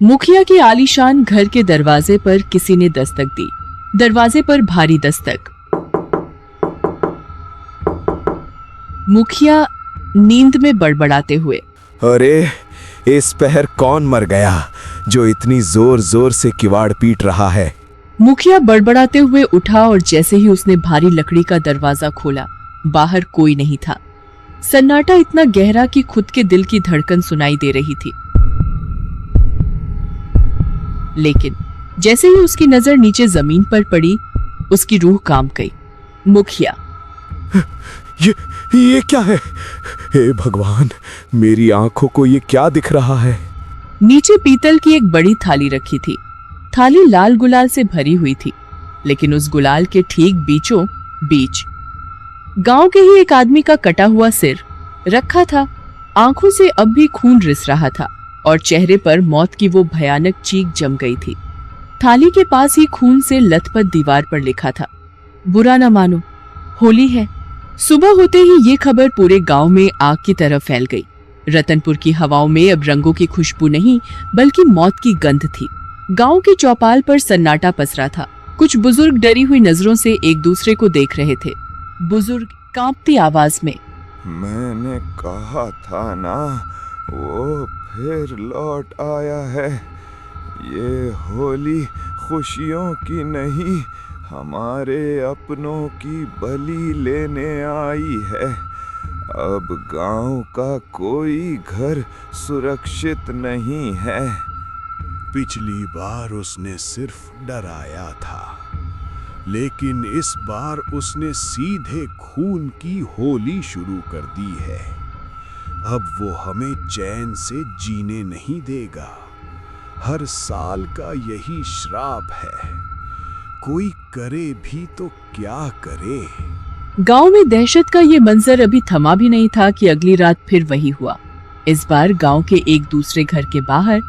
मुखिया के आलीशान घर के दरवाजे पर किसी ने दस्तक दी। दरवाजे पर भारी दस्तक। मुखिया नींद में बड़बड़ाते हुए, अरे इस पहर कौन मर गया जो इतनी जोर जोर से किवाड़ पीट रहा है। मुखिया बड़बड़ाते हुए उठा और जैसे ही उसने भारी लकड़ी का दरवाजा खोला, बाहर कोई नहीं था। सन्नाटा इतना गहरा कि खुद के दिल की धड़कन सुनाई दे रही थी। लेकिन जैसे ही उसकी नजर नीचे जमीन पर पड़ी, उसकी रूह कांप गई। मुखिया, ये क्या है? हे भगवान, मेरी आंखों को ये क्या दिख रहा है? नीचे पीतल की एक बड़ी थाली रखी थी। थाली लाल गुलाल से भरी हुई थी, लेकिन उस गुलाल के ठीक बीचों बीच गांव के ही एक आदमी का कटा हुआ सिर रखा था। आंखों से अब भी खून रिस रहा था और चेहरे पर मौत की वो भयानक चीख जम गई थी। थाली के पास ही खून से लथपथ दीवार पर लिखा था, बुरा न मानो, होली है। सुबह होते ही ये खबर पूरे गांव में आग की तरह फैल गई। रतनपुर की हवाओं में अब रंगों की खुशबू नहीं, बल्कि मौत की गंध थी। गांव के चौपाल पर सन्नाटा पसरा था। कुछ बुजुर्ग डरी हुई नजरों से एक दूसरे को देख रहे थे। बुजुर्ग कांपती आवाज में, मैंने कहा था ना, वो फिर लौट आया है। ये होली खुशियों की नहीं, हमारे अपनों की बलि लेने आई है। अब गांव का कोई घर सुरक्षित नहीं है। पिछली बार उसने सिर्फ डराया था, लेकिन इस बार उसने सीधे खून की होली शुरू कर दी है। अब वो हमें चैन से जीने नहीं देगा। हर साल का यही श्राप है। कोई करे भी तो क्या करे। गांव में दहशत का ये मंजर अभी थमा भी नहीं था कि अगली रात फिर वही हुआ। इस बार गांव के एक दूसरे घर के बाहर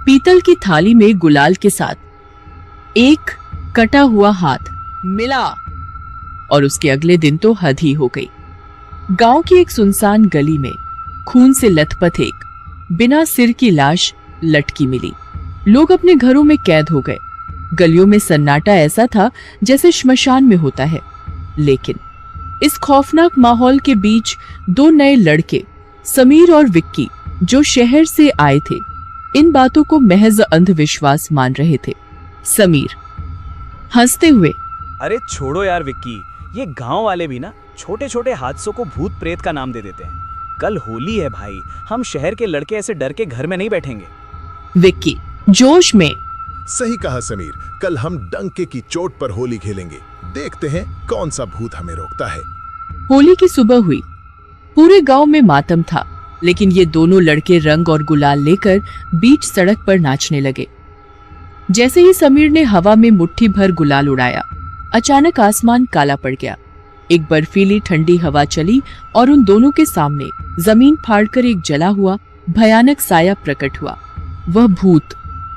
पीतल की थाली में गुलाल के साथ एक कटा हुआ हाथ मिला और उसके अगले दिन तो हद ही हो गई। गांव की एक सुनसान गली में खून से लथपथ एक बिना सिर की लाश लटकी मिली। लोग अपने घरों में कैद हो गए। गलियों में सन्नाटा ऐसा था जैसे श्मशान में होता है। लेकिन इस खौफनाक माहौल के बीच दो नए लड़के, समीर और विक्की, जो शहर से आए थे, इन बातों को महज अंधविश्वास मान रहे थे। समीर हंसते हुए, अरे छोड़ो यार विक्की, ये गांव वाले भी ना छोटे छोटे हादसों को भूत प्रेत का नाम दे देते हैं। कल होली है भाई, हम शहर के लड़के ऐसे डर के घर में नहीं बैठेंगे। विक्की जोश में, सही कहा समीर, कल हम डंके की चोट पर होली खेलेंगे। देखते हैं कौन सा भूत हमें रोकता है। होली की सुबह हुई। पूरे गांव में मातम था, लेकिन ये दोनों लड़के रंग और गुलाल लेकर बीच सड़क पर नाचने लगे। जैसे ही समीर ने हवा में मुट्ठी भर गुलाल उड़ाया, अचानक आसमान काला पड़ गया। एक बर्फीली ठंडी हवा चली और उन दोनों के सामने जमीन फाड़कर एक जला हुआ भयानक साया प्रकट हुआ। वह भूत,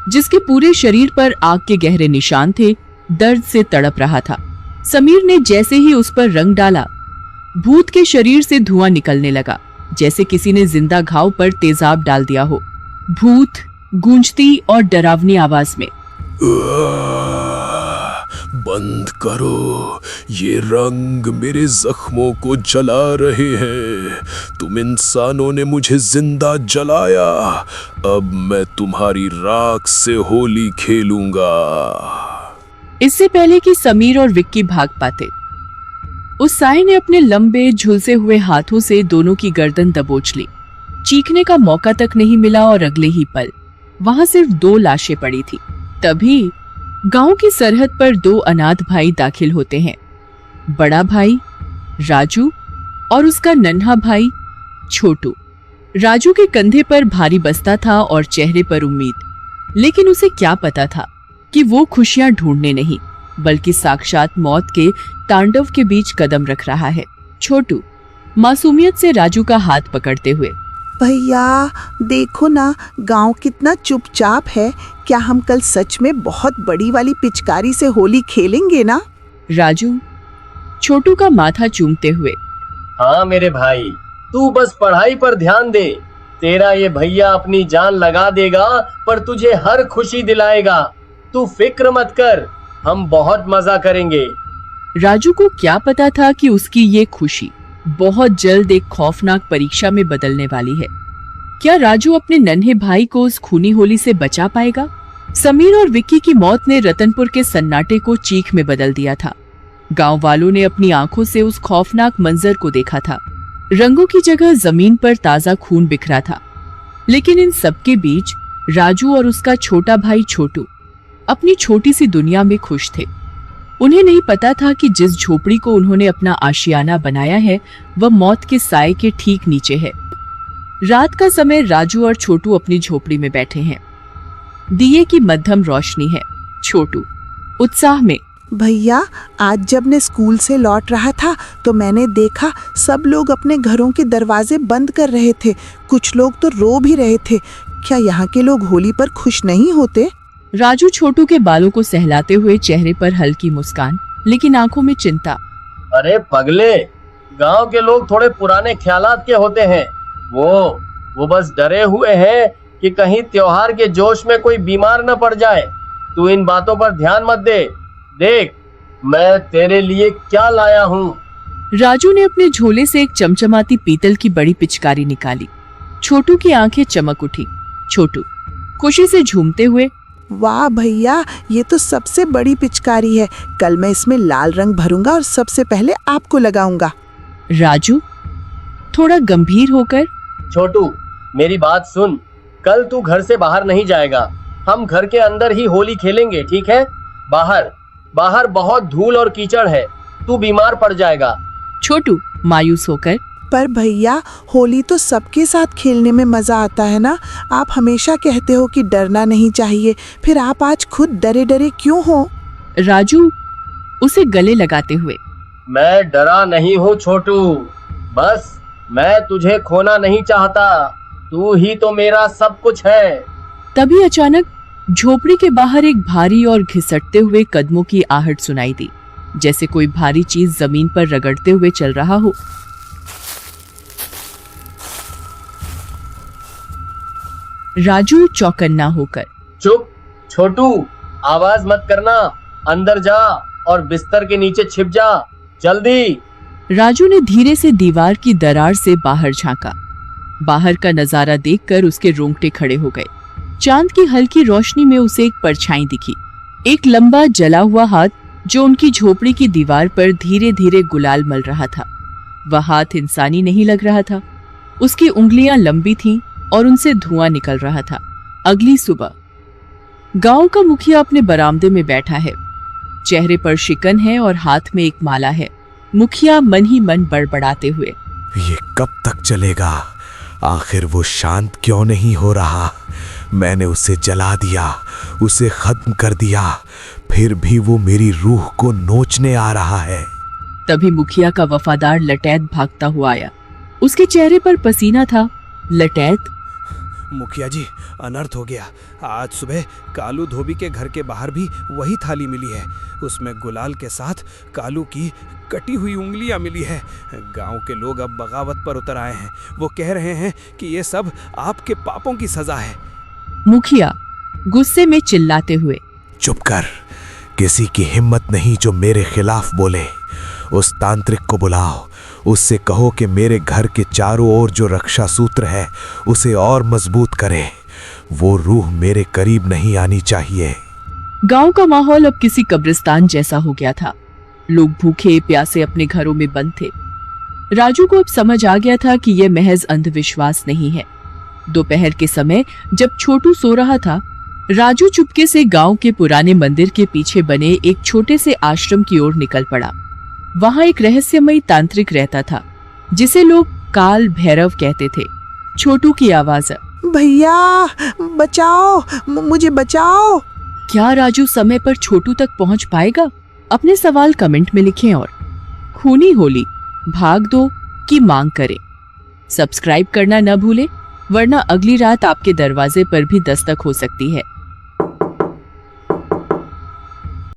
जिसके पूरे शरीर पर आग के गहरे निशान थे, दर्द से तड़प रहा था। समीर ने जैसे ही उस पर रंग डाला, भूत के शरीर से धुआं निकलने लगा, जैसे किसी ने जिंदा घाव पर तेजाब डाल दिया हो। भूत गूंजती और डरावनी आवाज में, बंद करो, ये रंग मेरे जख्मों को जला रहे हैं। तुम इंसानों ने मुझे जिंदा जलाया, अब मैं तुम्हारी राख से होली खेलूंगा। इससे पहले कि समीर और विक्की भाग पाते, उस साए ने अपने लंबे झुलसे हुए हाथों से दोनों की गर्दन दबोच ली। चीखने का मौका तक नहीं मिला और अगले ही पल वहां सिर्फ दो लाशें पड़ी थी। तभी गांव की सरहद पर दो अनाथ भाई दाखिल होते हैं। बड़ा भाई राजू और उसका नन्हा भाई छोटू। राजू के कंधे पर भारी बस्ता था और चेहरे पर उम्मीद, लेकिन उसे क्या पता था कि वो खुशियां ढूंढने नहीं, बल्कि साक्षात मौत के तांडव के बीच कदम रख रहा है। छोटू मासूमियत से राजू का हाथ पकड़ते हुए, भैया देखो ना, गांव कितना चुपचाप है। क्या हम कल सच में बहुत बड़ी वाली पिचकारी से होली खेलेंगे ना? राजू छोटू का माथा चूमते हुए, हाँ मेरे भाई, तू बस पढ़ाई पर ध्यान दे। तेरा ये भैया अपनी जान लगा देगा पर तुझे हर खुशी दिलाएगा। तू फिक्र मत कर, हम बहुत मजा करेंगे। राजू को क्या पता था कि उसकी ये खुशी बहुत जल्द एक खौफनाक परीक्षा में बदलने वाली है। क्या राजू अपने नन्हे भाई को उस खूनी होली से बचा पाएगा? समीर और विक्की की मौत ने रतनपुर के सन्नाटे को चीख में बदल दिया था। गांव वालों ने अपनी आंखों से उस खौफनाक मंजर को देखा था। रंगों की जगह जमीन पर ताजा खून बिखरा था। लेकिन इन सबके बीच राजू और उसका छोटा भाई छोटू अपनी छोटी सी दुनिया में खुश थे। उन्हें नहीं पता था कि जिस झोपड़ी को उन्होंने अपना आशियाना बनाया है वह मौत के साए के ठीक नीचे है। रात का समय राजू और छोटू अपनी झोपड़ी में बैठे हैं। दिए की मध्यम रोशनी है। छोटू उत्साह में, भैया आज जब मैं स्कूल से लौट रहा था तो मैंने देखा सब लोग अपने घरों के दरवाजे बंद कर रहे थे। कुछ लोग तो रो भी रहे थे। क्या यहाँ के लोग होली पर खुश नहीं होते? राजू छोटू के बालों को सहलाते हुए, चेहरे पर हल्की मुस्कान लेकिन आंखों में चिंता। अरे पगले, गांव के लोग थोड़े पुराने ख्यालात के होते हैं। वो बस डरे हुए हैं कि कहीं त्योहार के जोश में कोई बीमार न पड़ जाए। तू इन बातों पर ध्यान मत दे। देख मैं तेरे लिए क्या लाया हूँ। राजू ने अपने झोले से एक चमचमाती पीतल की बड़ी पिचकारी निकाली। छोटू की आंखें चमक उठी। छोटू खुशी से झूमते हुए, वाह भैया, ये तो सबसे बड़ी पिचकारी है। कल मैं इसमें लाल रंग भरूंगा और सबसे पहले आपको लगाऊंगा। राजू थोड़ा गंभीर होकर, छोटू मेरी बात सुन, कल तू घर से बाहर नहीं जाएगा। हम घर के अंदर ही होली खेलेंगे, ठीक है? बाहर बहुत धूल और कीचड़ है, तू बीमार पड़ जाएगा। छोटू मायूस होकर, पर भैया होली तो सबके साथ खेलने में मजा आता है ना। आप हमेशा कहते हो कि डरना नहीं चाहिए, फिर आप आज खुद डरे डरे क्यों हो? राजू उसे गले लगाते हुए, मैं डरा नहीं हूँ छोटू, बस मैं तुझे खोना नहीं चाहता। तू ही तो मेरा सब कुछ है। तभी अचानक झोपड़ी के बाहर एक भारी और घिसटते हुए कदमों की आहट सुनाई दी, जैसे कोई भारी चीज जमीन पर रगड़ते हुए चल रहा हो। राजू चौकन्ना होकर, चुप छोटू, आवाज मत करना। अंदर जा और बिस्तर के नीचे छिप जा, जल्दी। राजू ने धीरे से दीवार की दरार से बाहर झांका। बाहर का नजारा देखकर उसके रोंगटे खड़े हो गए। चांद की हल्की रोशनी में उसे एक परछाई दिखी। एक लंबा जला हुआ हाथ जो उनकी झोपड़ी की दीवार पर धीरे धीरे गुलाल मल रहा था। वह हाथ इंसानी नहीं लग रहा था। उसकी उंगलियां लंबी थीं और उनसे धुआं निकल रहा था। अगली सुबह गांव का मुखिया अपने बरामदे में बैठा है। चेहरे पर शिकन है और हाथ में एक माला है। मुखिया मन ही मन बड़बड़ाते हुए, ये कब तक चलेगा? आखिर वो शांत क्यों नहीं हो रहा? मैंने उसे जला दिया, उसे खत्म कर दिया, फिर भी वो मेरी रूह को नोचने आ रहा है। तभी मुखिया का वफादार लटैत भागता हुआ आया। उसके चेहरे पर पसीना था। लटैत, मुखिया जी, अनर्थ हो गया। आज सुबह कालू धोबी के घर के बाहर भी वही थाली मिली है। उसमें गुलाल के साथ कालू की कटी हुई उंगलियां मिली है। गांव के लोग अब बगावत पर उतर आए हैं। वो कह रहे हैं कि ये सब आपके पापों की सजा है। मुखिया गुस्से में चिल्लाते हुए, चुप कर, किसी की हिम्मत नहीं जो मेरे खिलाफ बोले। उस तांत्रिक को बुलाओ, उससे कहो कि मेरे घर के चारों ओर जो रक्षा सूत्र है उसे और मजबूत करे। वो रूह मेरे करीब नहीं आनी चाहिए। गांव का माहौल अब किसी कब्रिस्तान जैसा हो गया था। लोग भूखे प्यासे अपने घरों में बंद थे। राजू को अब समझ आ गया था कि यह महज अंधविश्वास नहीं है। दोपहर के समय जब छोटू सो रहा था, राजू चुपके से गांव के पुराने मंदिर के पीछे बने एक छोटे से आश्रम की ओर निकल पड़ा। वहां एक रहस्यमयी तांत्रिक रहता था जिसे लोग काल भैरव कहते थे। छोटू की आवाज, भैया बचाओ, मुझे बचाओ। क्या राजू समय पर छोटू तक पहुंच पाएगा? अपने सवाल कमेंट में लिखें और खूनी होली भाग 2 की मांग करें। सब्सक्राइब करना न भूलें, वरना अगली रात आपके दरवाजे पर भी दस्तक हो सकती है।